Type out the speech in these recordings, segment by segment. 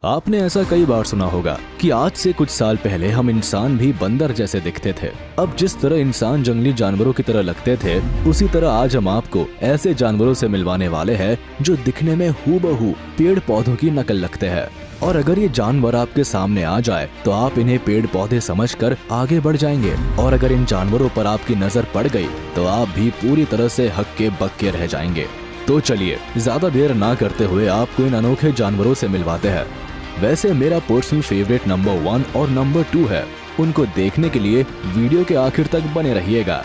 आपने ऐसा कई बार सुना होगा कि आज से कुछ साल पहले हम इंसान भी बंदर जैसे दिखते थे। अब जिस तरह इंसान जंगली जानवरों की तरह लगते थे, उसी तरह आज हम आपको ऐसे जानवरों से मिलवाने वाले हैं जो दिखने में हूबहू पेड़ पौधों की नकल लगते हैं। और अगर ये जानवर आपके सामने आ जाए तो आप इन्हें पेड़ पौधे समझकर आगे बढ़ जाएंगे, और अगर इन जानवरों पर आपकी नजर पड़ गई तो आप भी पूरी तरह से हक्के बक्के रह जाएंगे। तो चलिए ज्यादा देर ना करते हुए आपको इन अनोखे जानवरों से मिलवाते हैं। वैसे मेरा पर्सनल फेवरेट नंबर 1 और नंबर 2 है, उनको देखने के लिए वीडियो के आखिर तक बने रहिएगा।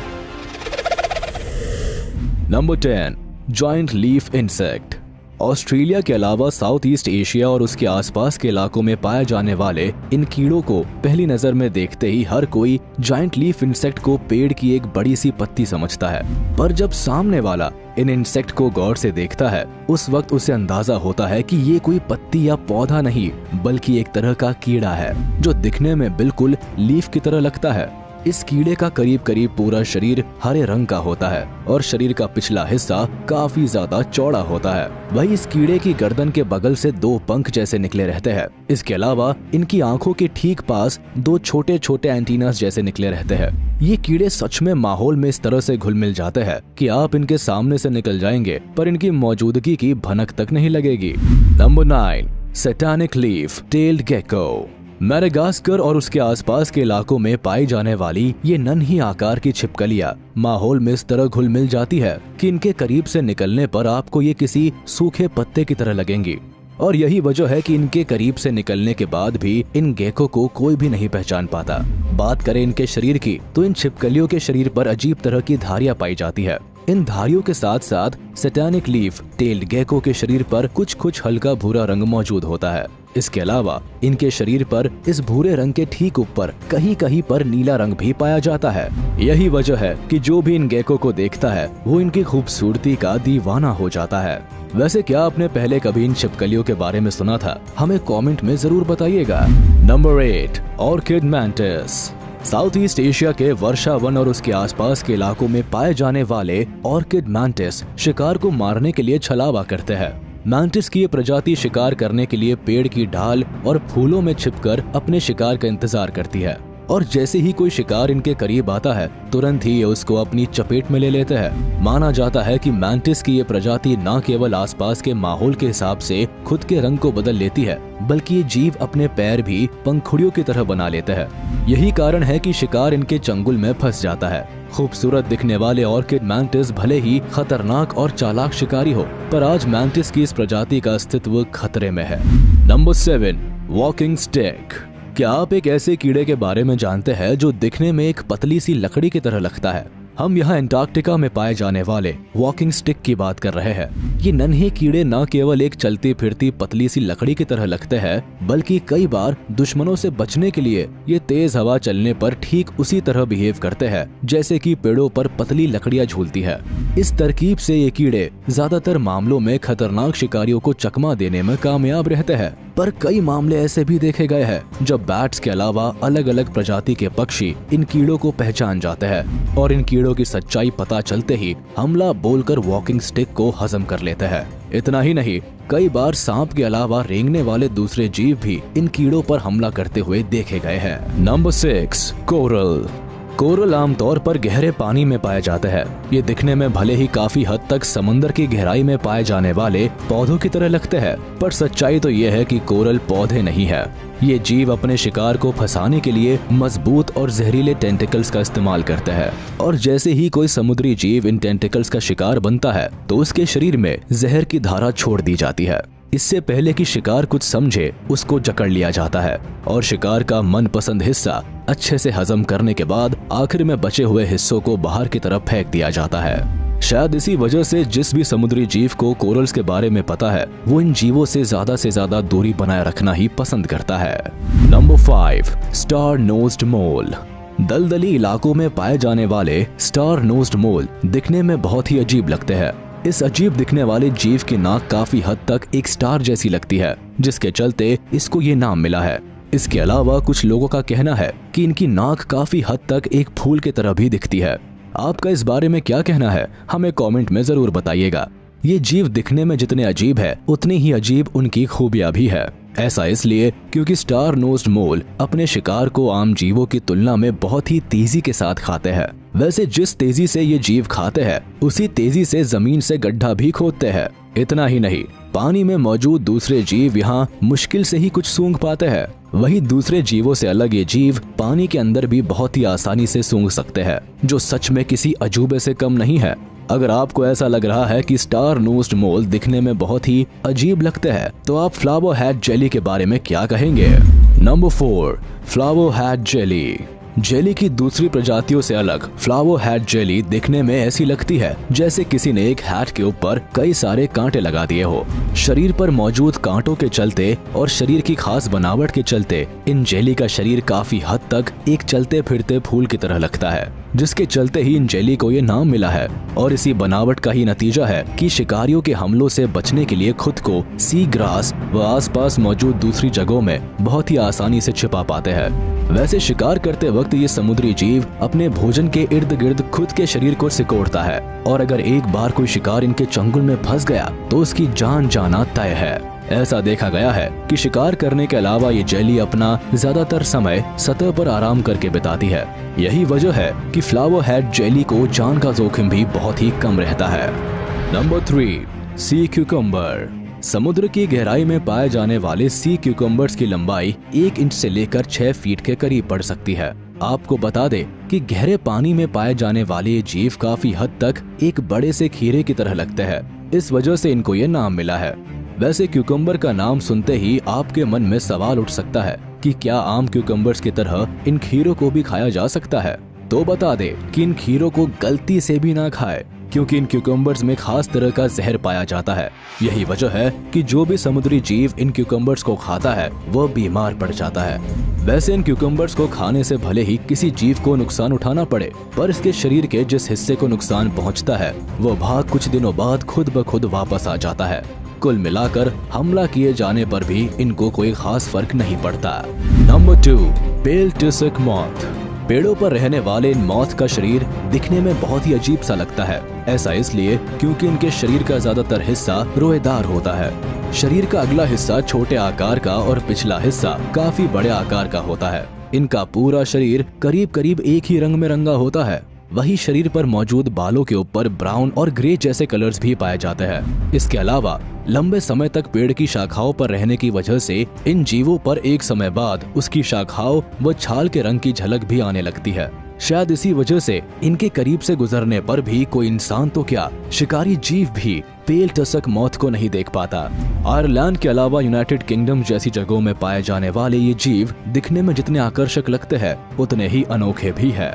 Number 10, joint leaf insect. Australia के अलावा साउथ ईस्ट एशिया और उसके आसपास के इलाकों में पाए जाने वाले इन कीड़ों को पहली नजर में देखते ही हर कोई जॉइंट लीफ इंसेक्ट को पेड़ की एक बड़ी सी पत्ती समझता है। पर जब सामने वाला इन इंसेक्ट को गौर से देखता है, उस वक्त उसे अंदाजा होता है कि ये कोई पत्ती या पौधा नहीं बल्कि एक तरह का कीड़ा है जो दिखने में बिल्कुल लीफ की तरह लगता है। इस कीड़े का करीब करीब पूरा शरीर हरे रंग का होता है और शरीर का पिछला हिस्सा काफी ज्यादा चौड़ा होता है। वही इस कीड़े की गर्दन के बगल से 2 पंख जैसे निकले रहते हैं। इसके अलावा इनकी आंखों के ठीक पास 2 छोटे छोटे एंटीनास जैसे निकले रहते हैं। ये कीड़े सच में माहौल में इस तरह से घुल मिल जाते हैं कि आप इनके सामने से निकल जाएंगे पर इनकी मौजूदगी की भनक तक नहीं लगेगी। Number 9, satanic leaf tailed gecko. Madagascar और उसके आसपास के इलाकों में पाई जाने वाली ये नन्ही आकार की छिपकलियां माहौल में इस तरह घुल मिल जाती है कि इनके करीब से निकलने पर आपको ये किसी सूखे पत्ते की तरह लगेंगी। और यही वजह है कि इनके करीब से निकलने के बाद भी इन गेको को कोई भी नहीं पहचान पाता। बात करें इनके शरीर की तो इन छिपकलियों के शरीर पर अजीब तरह की धारियां पाई जाती है। इन धारियों के साथ साथ सैटानिक लीफ टेल्ड गेको के शरीर पर कुछ हल्का भूरा रंग मौजूद होता है। इसके अलावा इनके शरीर पर इस भूरे रंग के ठीक ऊपर कहीं कहीं पर नीला रंग भी पाया जाता है। यही वजह है कि जो भी इन गेको को देखता है वो इनकी खूबसूरती का दीवाना हो जाता है। वैसे क्या आपने पहले कभी इन छिपकलियों के बारे में सुना था? हमें कमेंट में जरूर बताइएगा। Number 8, orchid mantis. South east Asia के वर्षा वन और उसके आसपास के इलाकों में पाए जाने वाले ऑर्किड मैंटिस शिकार को मारने के लिए छलावा करते हैं। मैंटिस की ये प्रजाति शिकार करने के लिए पेड़ की ढाल और फूलों में छिपकर अपने शिकार का इंतजार करती है, और जैसे ही कोई शिकार इनके करीब आता है तुरंत ही ये उसको अपनी चपेट में ले लेते हैं। माना जाता है कि मैंटिस की ये प्रजाति न केवल आसपास के माहौल के हिसाब से खुद के रंग को बदल लेती है बल्कि ये जीव अपने पैर भी पंखुड़ियों की तरह बना लेते हैं। यही कारण है कि शिकार इनके चंगुल में फंस जाता है। खूबसूरत दिखने वाले ऑर्किड मैंटिस भले ही खतरनाक और चालाक शिकारी हो, पर आज मैंटिस की इस प्रजाति का अस्तित्व खतरे में है। Number 7, walking stick. क्या आप एक ऐसे कीड़े के बारे में जानते हैं जो दिखने में एक पतली सी लकड़ी की तरह लगता है? हम यहाँ एंटार्क्टिका में पाए जाने वाले वॉकिंग स्टिक की बात कर रहे हैं। ये नन्हे कीड़े न केवल एक चलती फिरती पतली सी लकड़ी की तरह लगते हैं बल्कि कई बार दुश्मनों से बचने के लिए ये तेज हवा चलने पर ठीक उसी तरह बिहेव करते हैं जैसे कि पेड़ों पर पतली लकड़ियां झूलती है। इस तरकीब से ये कीड़े ज्यादातर मामलों में खतरनाक शिकारियों को चकमा देने में कामयाब रहते हैं, पर कई मामले ऐसे भी देखे गए हैं जब बैट्स के अलावा अलग अलग प्रजाति के पक्षी इन कीड़ों को पहचान जाते हैं और इन कीड़ों की सच्चाई पता चलते ही हमला बोलकर वॉकिंग स्टिक को हजम कर लेते हैं। इतना ही नहीं, कई बार सांप के अलावा रेंगने वाले दूसरे जीव भी इन कीड़ों पर हमला करते हुए देखे गए हैं। Number 6, coral. कोरल आमतौर पर गहरे पानी में पाए जाते हैं। ये दिखने में भले ही काफी हद तक समंदर की गहराई में पाए जाने वाले पौधों की तरह लगते हैं, पर सच्चाई तो ये है कि कोरल पौधे नहीं है। ये जीव अपने शिकार को फंसाने के लिए मजबूत और जहरीले टेंटिकल्स का इस्तेमाल करते हैं, और जैसे ही कोई समुद्री जीव इन टेंटिकल्स का शिकार बनता है तो उसके शरीर में जहर की धारा छोड़ दी जाती है। इससे पहले कि शिकार कुछ समझे उसको जकड़ लिया जाता है और शिकार का मनपसंद हिस्सा अच्छे से हजम करने के बाद आखिर में बचे हुए हिस्सों को बाहर की तरफ फेंक दिया जाता है। शायद इसी वजह से जिस भी समुद्री जीव को कोरल्स के बारे में पता है वो इन जीवों से ज्यादा दूरी बनाए रखना ही पसंद करता है। नंबर 5, स्टार नोज्ड मोल। दलदली इलाकों में पाए जाने वाले स्टार नोज्ड मोल दिखने में बहुत ही अजीब लगते हैं। इस अजीब दिखने वाले जीव की नाक काफी हद तक एक स्टार जैसी लगती है, जिसके चलते इसको ये नाम मिला है। इसके अलावा कुछ लोगों का कहना है कि इनकी नाक काफी हद तक एक फूल की तरह भी दिखती है। आपका इस बारे में क्या कहना है? हमें कमेंट में जरूर बताइएगा। ये जीव दिखने में जितने अजीब है उतनी ही अजीब उनकी खूबियां भी है। ऐसा इसलिए क्योंकि स्टार नोज्ड मोल अपने शिकार को आम जीवों की तुलना में बहुत ही तेजी के साथ खाते हैं। वैसे जिस तेजी से ये जीव खाते हैं उसी तेजी से जमीन से गड्ढा भी खोदते हैं। इतना ही नहीं, पानी में मौजूद दूसरे जीव यहाँ मुश्किल से ही कुछ सूंघ पाते हैं। वहीं दूसरे जीवों से अलग ये जीव पानी के अंदर भी बहुत ही आसानी से सूंघ सकते हैं, जो सच में किसी अजूबे से कम नहीं है। अगर आपको ऐसा लग रहा है कि स्टार नोज्ड मोल दिखने में बहुत ही अजीब लगते हैं, तो आप फ्लावर हैट जेली के बारे में क्या कहेंगे? Number 4, flower hat jelly. Jelly की दूसरी प्रजातियों से अलग फ्लावर हैट जेली दिखने में ऐसी लगती है जैसे किसी ने एक हैट के ऊपर कई सारे कांटे लगा दिए हो। शरीर पर मौजूद कांटों के चलते और शरीर की खास बनावट के चलते इन जेली का शरीर काफी हद तक एक चलते फिरते फूल की तरह लगता है, जिसके चलते ही इन जेली को ये नाम मिला है। और इसी बनावट का ही नतीजा है कि शिकारियों के हमलों से बचने के लिए खुद को सी ग्रास व आसपास मौजूद दूसरी जगहों में बहुत ही आसानी से छिपा पाते हैं। वैसे शिकार करते वक्त ये समुद्री जीव अपने भोजन के इर्द गिर्द खुद के शरीर को सिकोड़ता है, और अगर एक बार कोई शिकार इनके चंगुल में फंस गया तो उसकी जान जाना तय है। ऐसा देखा गया है कि शिकार करने के अलावा ये जेली अपना ज्यादातर समय सतह पर आराम करके बिताती है। यही वजह है कि फ्लावर हैट जेली को जान का जोखिम भी बहुत ही कम रहता है। नंबर 3, सी क्यूकम्बर। समुद्र की गहराई में पाए जाने वाले सी क्यूकम्बर्स की लंबाई 1 इंच से लेकर 6 फीट के करीब पड़ सकती है। आपको बता दें कि गहरे पानी में पाए जाने वाले ये जीव काफी हद तक एक बड़े से खीरे की तरह लगते हैं। इस वजह से इनको ये नाम मिला है। वैसे क्यूकम्बर का नाम सुनते ही आपके मन में सवाल उठ सकता है कि क्या आम क्यूकम्बर्स की तरह इन खीरों को भी खाया जा सकता है? तो बता दे कि इन खीरों को गलती से भी ना खाए, क्योंकि इन क्यूकम्बर्स में खास तरह का जहर पाया जाता है। यही वजह है कि जो भी समुद्री जीव इन क्यूकम्बर्स को खाता है वह बीमार पड़ जाता है। वैसे इन क्यूकम्बर्स को खाने से भले ही किसी जीव को नुकसान उठाना पड़े, पर इसके शरीर के जिस हिस्से को नुकसान पहुंचता है वह भाग कुछ दिनों बाद खुद ब खुद वापस आ जाता है। कुल मिलाकर हमला किए जाने पर भी इनको कोई खास फर्क नहीं पड़ता। नंबर 2, पेल टिसक मॉथ। पेड़ों पर रहने वाले इन मॉथ का शरीर दिखने में बहुत ही अजीब सा लगता है। ऐसा इसलिए क्योंकि इनके शरीर का ज्यादातर हिस्सा रोएदार होता है। शरीर का अगला हिस्सा छोटे आकार का और पिछला हिस्सा काफी बड़े आकार का होता है। इनका पूरा शरीर करीब करीब एक ही रंग में रंगा होता है। वही शरीर पर मौजूद बालों के ऊपर ब्राउन और ग्रे जैसे कलर्स भी पाए जाते हैं। इसके अलावा लंबे समय तक पेड़ की शाखाओं पर रहने की वजह से इन जीवों पर एक समय बाद उसकी शाखाओं व छाल के रंग की झलक भी आने लगती है। शायद इसी वजह से इनके करीब से गुजरने पर भी कोई इंसान तो क्या, शिकारी जीव भी पेल टसक मॉथ को नहीं देख पाता। आयरलैंड के अलावा यूनाइटेड किंगडम जैसी जगहों में पाए जाने वाले ये जीव दिखने में जितने आकर्षक लगते हैं उतने ही अनोखे भी है।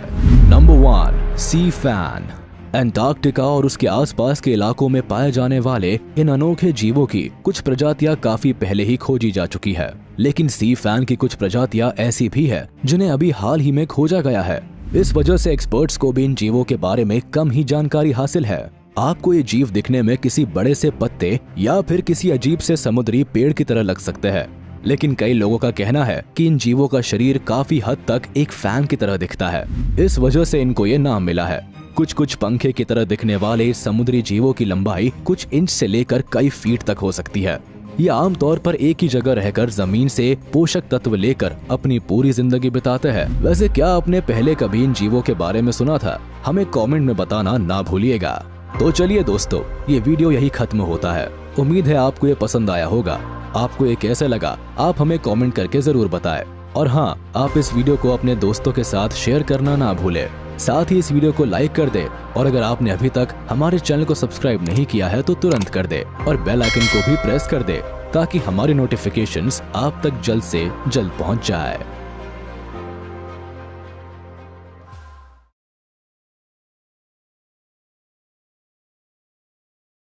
नंबर 1, सी फैन। अंटार्कटिका और उसके आसपास के इलाकों में पाए जाने वाले इन अनोखे जीवों की कुछ प्रजातियां काफी पहले ही खोजी जा चुकी है, लेकिन सी फैन की कुछ प्रजातियां ऐसी भी है जिन्हें अभी हाल ही में खोजा गया है। इस वजह से एक्सपर्ट्स को भी इन जीवों के बारे में कम ही जानकारी हासिल है। आपको ये जीव दिखने में किसी बड़े से पत्ते या फिर किसी अजीब से समुद्री पेड़ की तरह लग सकते हैं, लेकिन कई लोगों का कहना है कि इन जीवों का शरीर काफी हद तक एक फैन की तरह दिखता है। इस वजह से इनको ये नाम मिला है। कुछ पंखे की तरह दिखने वाले इस समुद्री जीवों की लंबाई कुछ इंच से लेकर कई फीट तक हो सकती है। ये आमतौर पर एक ही जगह रहकर जमीन से पोषक तत्व लेकर अपनी पूरी जिंदगी बिताते हैं। वैसे क्या आपने पहले कभी इन जीवों के बारे में सुना था? हमें कमेंट में बताना ना भूलिएगा। तो चलिए दोस्तों, ये वीडियो यही खत्म होता है। उम्मीद है आपको ये पसंद आया होगा। आपको ये कैसे लगा आप हमें कमेंट करके जरूर बताएं। और हाँ, आप इस वीडियो को अपने दोस्तों के साथ शेयर करना ना भूलें। साथ ही इस वीडियो को लाइक कर दे, और अगर आपने अभी तक हमारे चैनल को सब्सक्राइब नहीं किया है तो तुरंत कर दे और बेल आइकन को भी प्रेस कर दे, ताकि हमारी नोटिफिकेशंस आप तक जल्द से जल्द पहुंच जाए।